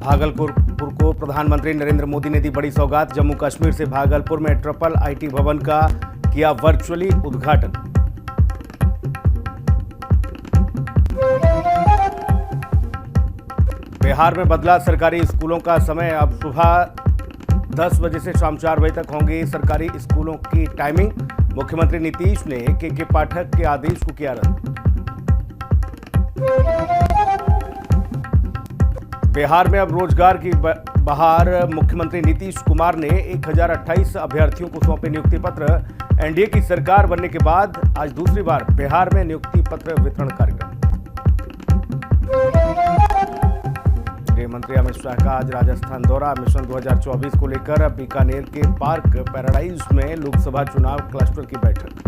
भागलपुर को प्रधानमंत्री नरेंद्र मोदी ने दी बड़ी सौगात। जम्मू कश्मीर से भागलपुर में ट्रिपल आईटी भवन का किया वर्चुअली उद्घाटन। बिहार में बदला सरकारी स्कूलों का समय। अब सुबह 10 बजे से शाम 4 बजे तक होंगी सरकारी स्कूलों की टाइमिंग। मुख्यमंत्री नीतीश ने के पाठक के आदेश को किया रद्द। बिहार में अब रोजगार की बहार। मुख्यमंत्री नीतीश कुमार ने 1028 अभ्यर्थियों को सौंपे नियुक्ति पत्र। एनडीए की सरकार बनने के बाद आज दूसरी बार बिहार में नियुक्ति पत्र वितरण कार्यक्रम। गृह मंत्री अमित शाह का आज राजस्थान दौरा। मिशन 2024 को लेकर बीकानेर के पार्क पैराडाइज में लोकसभा चुनाव क्लस्टर की बैठक।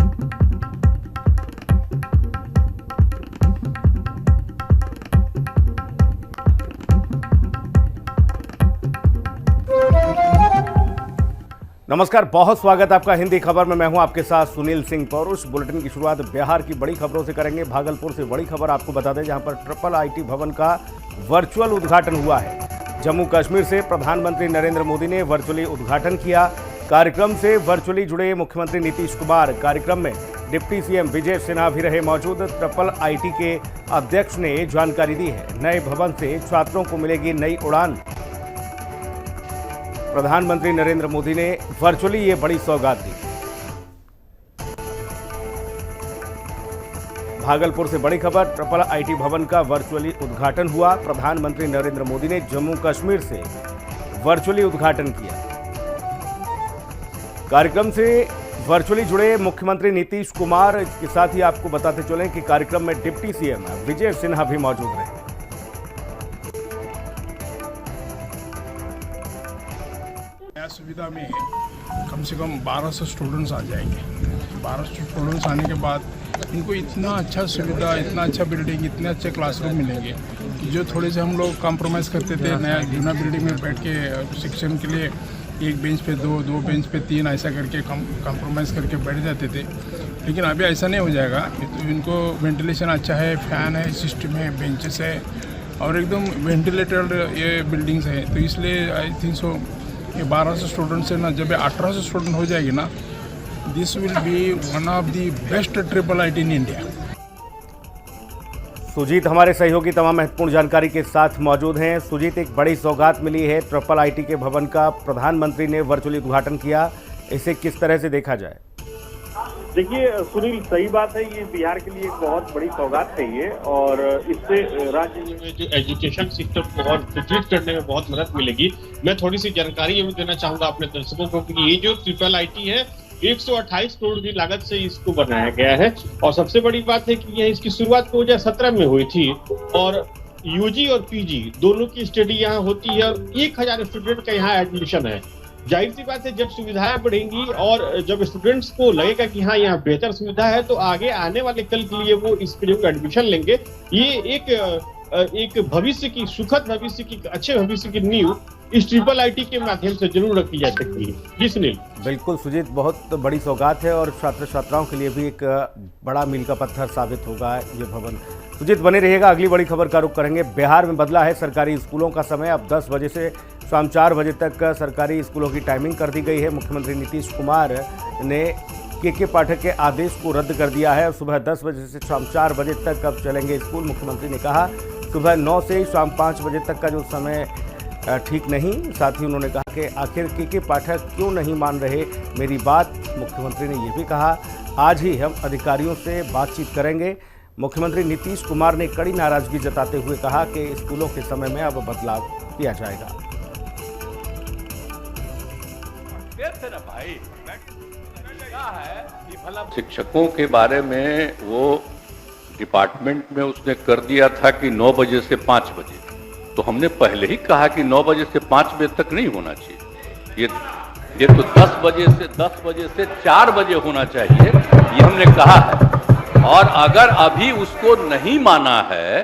नमस्कार, बहुत स्वागत आपका हिंदी खबर में। मैं हूं आपके साथ सुनील सिंह पौरुष। बुलेटिन की शुरुआत बिहार की बड़ी खबरों से करेंगे। भागलपुर से बड़ी खबर आपको बता दें, जहां पर ट्रिपल आईटी भवन का वर्चुअल उद्घाटन हुआ है। जम्मू कश्मीर से प्रधानमंत्री नरेंद्र मोदी ने वर्चुअली उद्घाटन किया। कार्यक्रम से वर्चुअली जुड़े मुख्यमंत्री नीतीश कुमार। कार्यक्रम में डिप्टी सीएम विजय सिन्हा भी रहे मौजूद। ट्रिपल आईटी के अध्यक्ष ने जानकारी दी है, नए भवन से छात्रों को मिलेगी नई उड़ान। प्रधानमंत्री नरेंद्र मोदी ने वर्चुअली ये बड़ी सौगात दी। भागलपुर से बड़ी खबर, ट्रिपल आईटी भवन का वर्चुअली उद्घाटन हुआ। प्रधानमंत्री नरेंद्र मोदी ने जम्मू कश्मीर से वर्चुअली उद्घाटन किया। कार्यक्रम से वर्चुअली जुड़े मुख्यमंत्री नीतीश कुमार के साथ ही आपको बताते चलें कि कार्यक्रम में डिप्टी सीएम विजय सिन्हा भी मौजूद रहे। सुविधा में कम से कम 1200 स्टूडेंट्स आ जाएंगे। 1200 स्टूडेंट्स आने के बाद इनको इतना अच्छा सुविधा, इतना अच्छा बिल्डिंग, इतने अच्छे क्लासरूम मिलेंगे कि जो थोड़े से हम लोग कॉम्प्रोमाइज़ करते थे नया जूना बिल्डिंग में बैठ के शिक्षण के लिए एक बेंच पे दो बेंच पे 3 ऐसा करके कॉम्प्रोमाइज़ करके बैठ जाते थे, लेकिन अभी ऐसा नहीं हो जाएगा। इनको वेंटिलेशन अच्छा है, फैन है, सिस्टम है, बेंचेस है और एकदम वेंटिलेटेड ये बिल्डिंग्स है। तो इसलिए आई थिंक सो ये 1200 स्टूडेंट्स है ना, जब 1800 स्टूडेंट हो जाएगी ना, this will be one of the best triple IT in India. Sujit हमारे सहयोगी तमाम महत्वपूर्ण जानकारी के साथ मौजूद हैं। सुजीत, एक बड़ी सौगात मिली है ट्रिपल आईटी के भवन का, प्रधानमंत्री ने वर्चुअली उद्घाटन किया। इसे किस तरह से देखा जाए? देखिए सुनील, सही बात है, ये बिहार के लिए एक बहुत बड़ी सौगात है ये, और इससे राज्य में जो एजुकेशन सेक्टर को और विकसित करने में बहुत मदद मिलेगी। मैं थोड़ी सी जानकारी ये भी देना चाहूंगा अपने दर्शकों को कि ये जो ट्रिपल आईटी है 128 करोड़ की लागत से इसको बनाया गया है। और सबसे बड़ी बात है कि ये इसकी शुरुआत 2017 में हुई थी और यूजी और पीजी दोनों की स्टडी यहाँ होती है और 1000 स्टूडेंट का यहाँ एडमिशन है। जाहिर सी बात है, जब सुविधाएं बढ़ेंगी और जब स्टूडेंट्स को लगेगा कि हाँ यहाँ बेहतर सुविधा है, तो आगे आने वाले कल के लिए वो इस पे जो एडमिशन लेंगे। ये एक भविष्य की, सुखद भविष्य की, अच्छे भविष्य की नींव इस ट्रिपल आईटी के माध्यम से जरूर रखी जा सकती है। जी सुनील। बिल्कुल सुजीत, बहुत बड़ी सौगात है और छात्र छात्राओं के लिए भी एक बड़ा मील का पत्थर साबित होगा ये भवन। सुजीत बने रहिएगा, अगली बड़ी खबर का रुख करेंगे। बिहार में बदला है सरकारी स्कूलों का समय। अब 10 बजे से शाम 4 बजे तक सरकारी स्कूलों की टाइमिंग कर दी गई है। मुख्यमंत्री नीतीश कुमार ने के पाठक के आदेश को रद्द कर दिया है और सुबह 10 बजे से शाम 4 बजे तक अब चलेंगे स्कूल। मुख्यमंत्री ने कहा सुबह 9 से शाम 5 बजे तक का जो समय ठीक नहीं। साथ ही उन्होंने कहा कि आखिर के पाठक क्यों नहीं मान रहे मेरी बात। मुख्यमंत्री ने यह भी कहा आज ही हम अधिकारियों से बातचीत करेंगे। मुख्यमंत्री नीतीश कुमार ने कड़ी नाराजगी जताते हुए कहा कि स्कूलों के समय में अब बदलाव किया जाएगा। शिक्षकों के बारे में वो डिपार्टमेंट में उसने कर दिया था कि 9 बजे से 5 बजे, तो हमने पहले ही कहा कि 9 बजे से 5 बजे तक नहीं होना चाहिए। ये तो 10 बजे से 4 बजे होना चाहिए, ये हमने कहा है। और अगर अभी उसको नहीं माना है,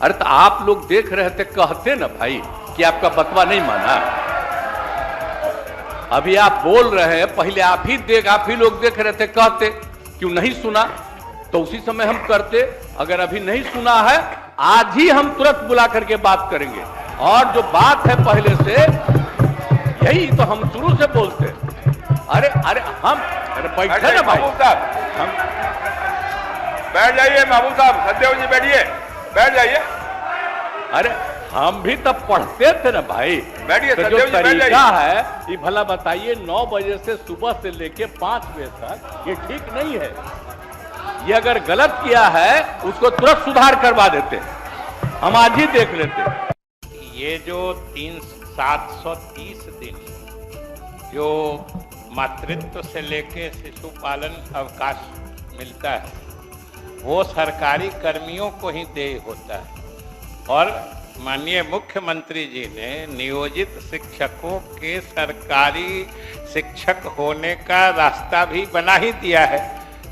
अरे तो आप लोग देख रहे थे, कहते ना भाई कि आपका बतवा नहीं माना। अभी आप बोल रहे हैं, पहले आप ही लोग देख रहे थे, कहते क्यों नहीं सुना, तो उसी समय हम करते। अगर अभी नहीं सुना है, आज ही हम तुरंत बुला करके बात करेंगे और जो बात है पहले से, यही तो हम शुरू से बोलते हैं। अरे बैठे ना भाई, महबूब साहब, हम बैठ जाइए। महबूब साहब, सत्यदेव जी बैठिए, बैठ जाइए। अरे हम भी तब पढ़ते थे ना भाई। बैठिए तो जो सत्यदेव जी, बैठ तरीका जाइए। है ये भला बताइए, 9 बजे से सुबह से लेके 5 बजे तक, ये ठीक नहीं है। ये अगर गलत किया है उसको तुरंत सुधार करवा देते, हम आज ही देख लेते। ये जो 730 दिन जो मातृत्व से लेके शिशु पालन अवकाश मिलता है, वो सरकारी कर्मियों को ही देय होता है। और माननीय मुख्यमंत्री जी ने नियोजित शिक्षकों के सरकारी शिक्षक होने का रास्ता भी बना ही दिया है।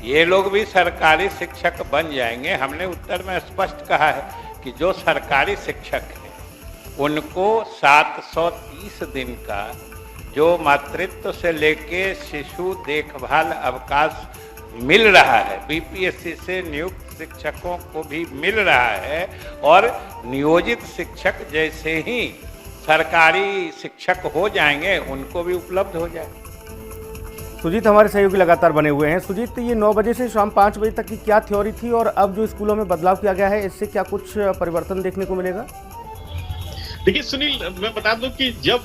ये लोग भी सरकारी शिक्षक बन जाएंगे। हमने उत्तर में स्पष्ट कहा है कि जो सरकारी शिक्षक हैं उनको 730 दिन का जो मातृत्व से लेके शिशु देखभाल अवकाश मिल रहा है, बीपीएससी से नियुक्त शिक्षकों को भी मिल रहा है। और नियोजित शिक्षक जैसे ही सरकारी शिक्षक हो जाएंगे उनको भी उपलब्ध हो जाएगा। सुजीत हमारे सहयोगी लगातार बने हुए हैं। सुजीत, ये 9 बजे से शाम 5 बजे तक की क्या थ्योरी थी और अब जो स्कूलों में बदलाव किया गया है, इससे क्या कुछ परिवर्तन देखने को मिलेगा? देखिए सुनील, मैं बता दूं कि जब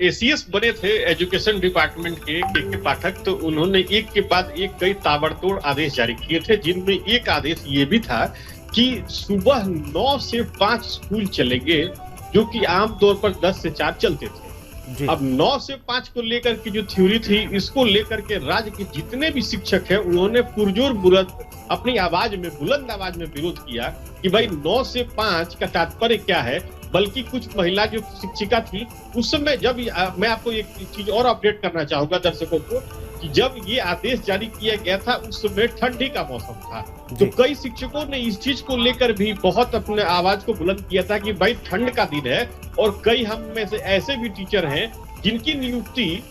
एसीएस बने थे एजुकेशन डिपार्टमेंट के पाठक, तो उन्होंने एक के बाद एक कई ताबड़तोड़ आदेश जारी किए थे, जिनमें एक आदेश ये भी था कि सुबह 9 से 5 स्कूल चलेंगे, जो कि आमतौर पर 10 से 4 चलते थे। अब 9 से 5 को लेकर की जो थ्योरी थी, इसको लेकर के राज्य के जितने भी शिक्षक हैं उन्होंने पुरजोर अपनी आवाज में, बुलंद आवाज में विरोध किया कि भाई 9 से 5 का तात्पर्य क्या है। बल्कि कुछ महिला जो शिक्षिका थी उस समय, जब मैं आपको एक चीज और अपडेट करना चाहूंगा दर्शकों को, कि जब ये आदेश जारी किया गया था उस समय ठंडी का मौसम था, तो कई शिक्षकों ने इस चीज को लेकर भी बहुत अपने आवाज को बुलंद किया था कि भाई ठंड का दिन है। और कई हम में से ऐसे भी टीचर हैं जिनकी नियुक्ति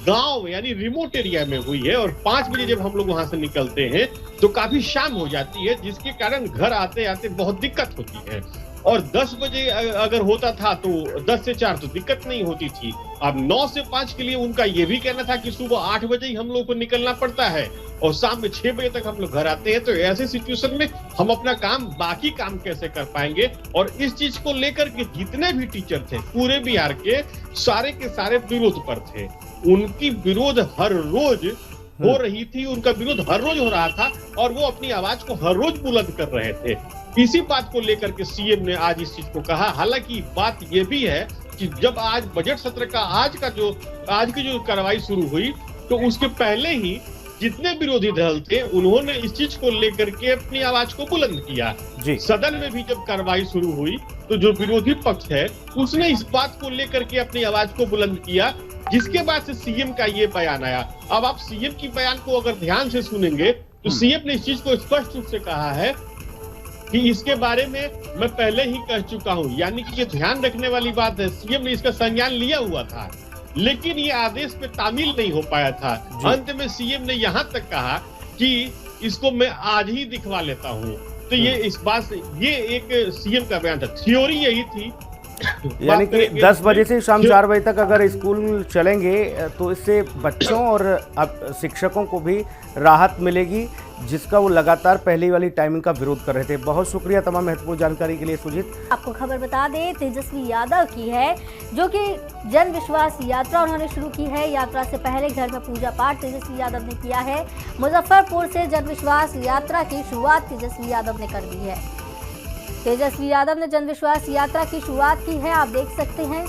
गांव यानी रिमोट एरिया में हुई है, और 5 बजे जब हम लोग वहां से निकलते हैं तो काफी शाम हो जाती है, जिसके कारण घर आते आते बहुत दिक्कत होती है। और 10 बजे अगर होता था तो 10 से 4 तो दिक्कत नहीं होती थी। अब 9 से 5 के लिए उनका ये भी कहना था कि सुबह 8 बजे ही हम लोग को निकलना पड़ता है और शाम में 6 बजे तक हम लोग घर आते हैं। तो ऐसे सिचुएशन में हम अपना काम, बाकी काम कैसे कर पाएंगे? और इस चीज को लेकर के जितने भी टीचर थे पूरे बिहार के सारे विरोध पर थे। उनकी विरोध हर रोज हो रही थी, उनका विरोध हर रोज हो रहा था और वो अपनी आवाज को हर रोज बुलंद कर रहे थे। इसी बात को लेकर के सीएम ने आज इस चीज को कहा। हालांकि बात ये भी है कि जब आज बजट सत्र का आज की जो कार्रवाई शुरू हुई, तो उसके पहले ही जितने विरोधी दल थे उन्होंने इस चीज को लेकर के अपनी आवाज को बुलंद किया। सदन में भी जब कार्रवाई शुरू हुई तो जो विरोधी पक्ष है उसने इस बात को लेकर के अपनी आवाज को बुलंद किया, जिसके बाद से सीएम का ये बयान आया। अब आप सीएम की बयान को अगर ध्यान से सुनेंगे तो सीएम ने इस चीज को स्पष्ट रूप से कहा है कि इसके बारे में मैं पहले ही कह चुका हूं, यानी कि ये ध्यान रखने वाली बात है। सीएम ने इसका संज्ञान लिया हुआ था, लेकिन ये आदेश पे तामील नहीं हो पाया था। अंत में सीएम ने यहां तक कहा कि इसको मैं आज ही दिखवा लेता हूं। तो ये इस बात से, ये एक सीएम का बयान था। थ्योरी यही थी, यानी कि 10 बजे से शाम 4 बजे तक अगर स्कूल चलेंगे तो इससे बच्चों और शिक्षकों को भी राहत मिलेगी, जिसका वो लगातार पहले वाली टाइमिंग का विरोध कर रहे थे। बहुत शुक्रिया तमाम महत्वपूर्ण जानकारी के लिए सुजीत। आपको खबर बता दें तेजस्वी यादव की है, जो कि जन विश्वास यात्रा उन्होंने शुरू की है। यात्रा से पहले घर में पूजा पाठ तेजस्वी यादव ने किया है। मुजफ्फरपुर से जन विश्वास यात्रा की शुरुआत तेजस्वी यादव ने कर दी है। तेजस्वी यादव ने जन विश्वास यात्रा की शुरुआत की है, आप देख सकते हैं।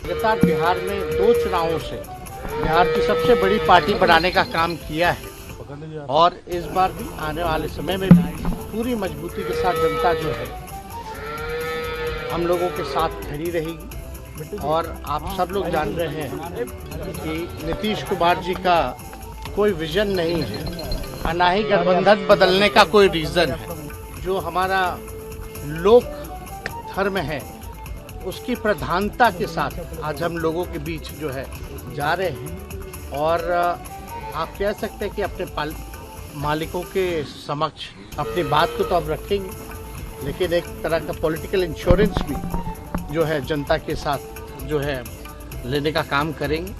लगातार बिहार में 2 चुनावों से बिहार की सबसे बड़ी पार्टी बनाने का काम किया है और इस बार भी आने वाले समय में भी पूरी मजबूती के साथ जनता जो है हम लोगों के साथ खड़ी रहेगी। और आप सब लोग जान रहे हैं कि नीतीश कुमार जी का कोई विजन नहीं है और ना ही गठबंधन बदलने का कोई रीज़न है। जो हमारा लोक धर्म है उसकी प्रधानता के साथ आज हम लोगों के बीच जो है जा रहे हैं। और आप कह सकते हैं कि अपने मालिकों के समक्ष अपनी बात को तो अब रखेंगे, लेकिन एक तरह का पॉलिटिकल इंश्योरेंस भी जो है जनता के साथ जो है लेने का काम करेंगे।